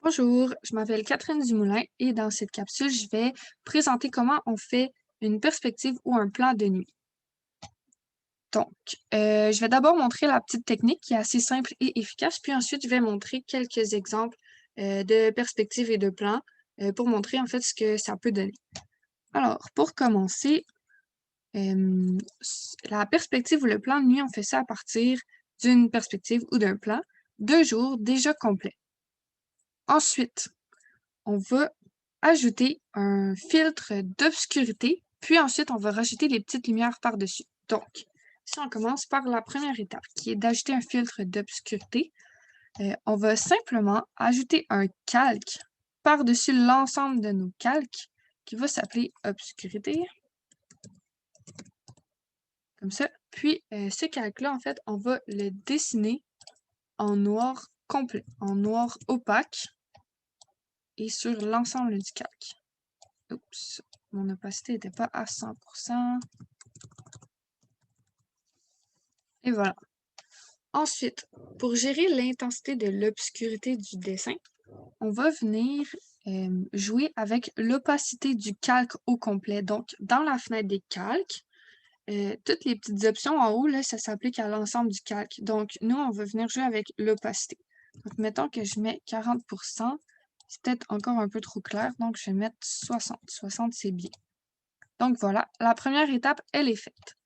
Bonjour, je m'appelle Catherine Dumoulin et dans cette capsule, je vais présenter comment on fait une perspective ou un plan de nuit. Donc, je vais d'abord montrer la petite technique qui est assez simple et efficace, puis ensuite, je vais montrer quelques exemples de perspectives et de plans pour montrer en fait ce que ça peut donner. Alors, pour commencer, la perspective ou le plan de nuit, on fait ça à partir d'une perspective ou d'un plan de jour déjà complet. Ensuite, on va ajouter un filtre d'obscurité, puis ensuite, on va rajouter les petites lumières par-dessus. Donc, si on commence par la première étape, qui est d'ajouter un filtre d'obscurité, on va simplement ajouter un calque par-dessus l'ensemble de nos calques, qui va s'appeler obscurité, comme ça. Puis, ce calque-là, en fait, on va le dessiner en noir complet, en noir opaque, et sur l'ensemble du calque. Oups, mon opacité n'était pas à 100%. Et voilà. Ensuite, pour gérer l'intensité de l'obscurité du dessin, on va venir jouer avec l'opacité du calque au complet. Donc, dans la fenêtre des calques, toutes les petites options en haut, là, ça s'applique à l'ensemble du calque. Donc, nous, on va venir jouer avec l'opacité. Donc, mettons que je mets 40%. C'est peut-être encore un peu trop clair, donc je vais mettre 60. 60, c'est bien. Donc voilà, la première étape, elle est faite.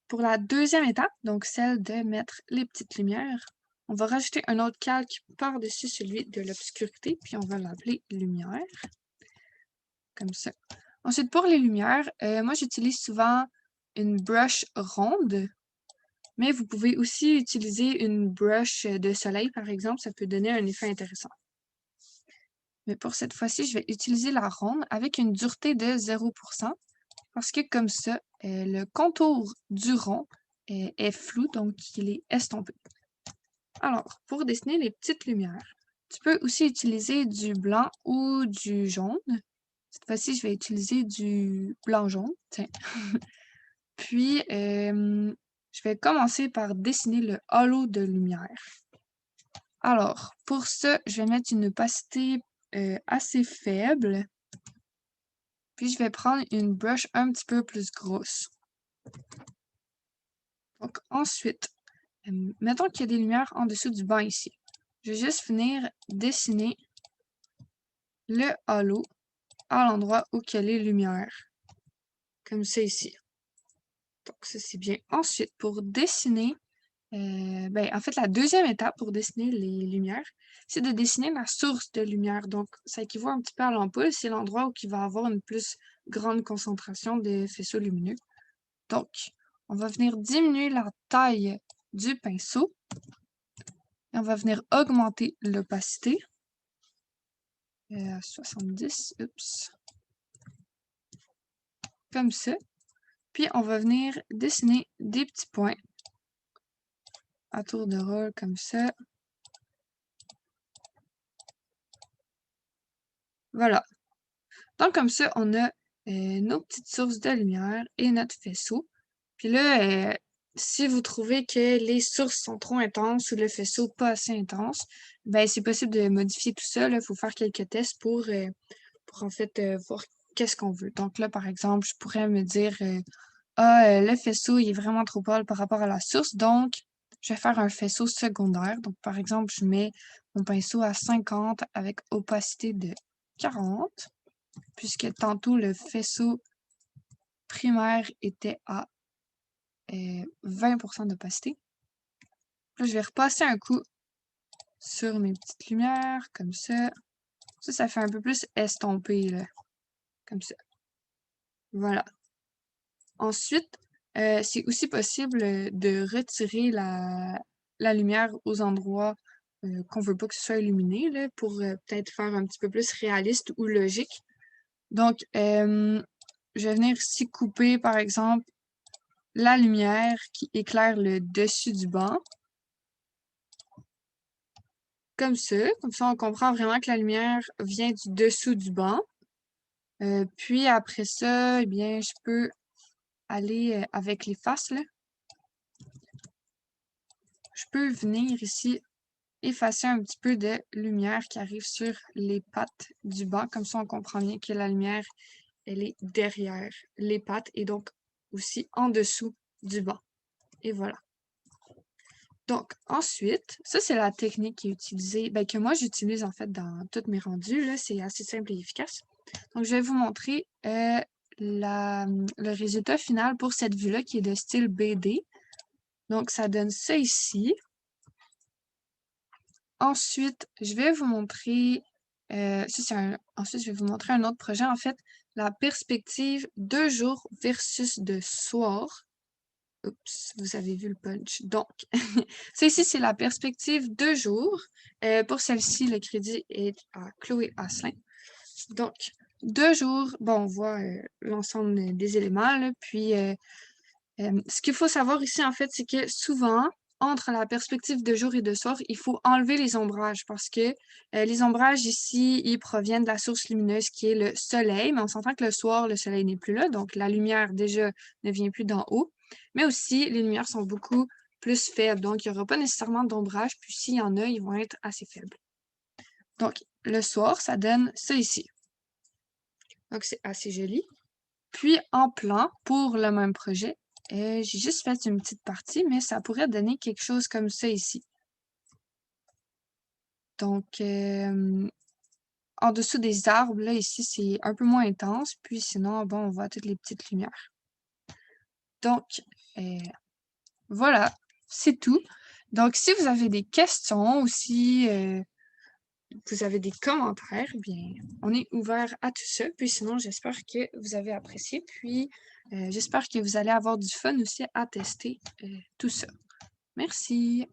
Pour la deuxième étape, donc celle de mettre les petites lumières, on va rajouter un autre calque par-dessus celui de l'obscurité, puis on va l'appeler lumière, comme ça. Ensuite, pour les lumières, moi j'utilise souvent une brush ronde, mais vous pouvez aussi utiliser une brush de soleil, par exemple, ça peut donner un effet intéressant. Mais pour cette fois-ci, je vais utiliser la ronde avec une dureté de 0%, parce que comme ça, le contour du rond est flou, donc il est estompé. Alors, pour dessiner les petites lumières, tu peux aussi utiliser du blanc ou du jaune. Cette fois-ci, je vais utiliser du blanc-jaune. Tiens. Puis, je vais commencer par dessiner le halo de lumière. Alors, pour ça, je vais mettre une opacité assez faible. Puis, je vais prendre une brush un petit peu plus grosse. Donc, ensuite, mettons qu'il y a des lumières en dessous du banc ici. Je vais juste venir dessiner le halo à l'endroit où il y a les lumières. Comme ça ici. Donc, ça, c'est bien. Ensuite, pour dessiner, en fait, la deuxième étape pour dessiner les lumières, c'est de dessiner la source de lumière. Donc, ça équivaut un petit peu à l'ampoule. C'est l'endroit où il va avoir une plus grande concentration de faisceaux lumineux. Donc, on va venir diminuer la taille du pinceau. Et on va venir augmenter l'opacité à 70. Oups. Comme ça. Puis, on va venir dessiner des petits points à tour de rôle, comme ça. Voilà. Donc, comme ça, on a nos petites sources de lumière et notre faisceau. Puis là, si vous trouvez que les sources sont trop intenses ou le faisceau pas assez intense, ben c'est possible de modifier tout ça. Il faut faire quelques tests pour en fait voir qu'est-ce qu'on veut. Donc là, par exemple, je pourrais me dire le faisceau il est vraiment trop pâle par rapport à la source, donc je vais faire un faisceau secondaire. Donc, par exemple, je mets mon pinceau à 50 avec opacité de 40, puisque tantôt le faisceau primaire était à 20% d'opacité. Là, je vais repasser un coup sur mes petites lumières, comme ça. Ça fait un peu plus estompé, là. Comme ça. Voilà. Ensuite, c'est aussi possible de retirer la lumière aux endroits qu'on veut pas que ce soit illuminé, là, pour peut-être faire un petit peu plus réaliste ou logique. Donc, je vais venir ici couper, par exemple, la lumière qui éclaire le dessus du banc. Comme ça on comprend vraiment que la lumière vient du dessous du banc. Puis après ça, eh bien, je peux aller avec les faces, là. Je peux venir ici effacer un petit peu de lumière qui arrive sur les pattes du banc. Comme ça, on comprend bien que la lumière, elle est derrière les pattes et donc aussi en dessous du banc. Et voilà. Donc, ensuite, ça, c'est la technique qui est utilisée, que moi, j'utilise en fait dans tous mes rendus. Là, c'est assez simple et efficace. Donc, je vais vous montrer le résultat final pour cette vue-là qui est de style BD. Donc, ça donne ça ici. Ensuite, je vais vous montrer, ensuite, je vais vous montrer un autre projet, en fait, la perspective de jour versus de soir. Oups, vous avez vu le punch. Donc, ça ici, c'est la perspective de jour. Pour celle-ci, le crédit est à Chloé Asselin. Donc, de jour, bon, on voit l'ensemble des éléments, là, puis ce qu'il faut savoir ici, en fait, c'est que souvent, entre la perspective de jour et de soir, il faut enlever les ombrages parce que les ombrages ici, ils proviennent de la source lumineuse qui est le soleil, mais on s'entend que le soir, le soleil n'est plus là, donc la lumière déjà ne vient plus d'en haut, mais aussi les lumières sont beaucoup plus faibles, donc il n'y aura pas nécessairement d'ombrage, puis s'il y en a, ils vont être assez faibles. Donc, le soir, ça donne ça ici. Donc, c'est assez joli. Puis, en plan, pour le même projet, j'ai juste fait une petite partie, mais ça pourrait donner quelque chose comme ça ici. Donc, en dessous des arbres, là, ici, c'est un peu moins intense. Puis sinon, bon, on voit toutes les petites lumières. Donc, voilà, c'est tout. Donc, si vous avez des questions ou si vous avez des commentaires, bien, on est ouvert à tout ça. Puis sinon, j'espère que vous avez apprécié. Puis, j'espère que vous allez avoir du fun aussi à tester tout ça. Merci.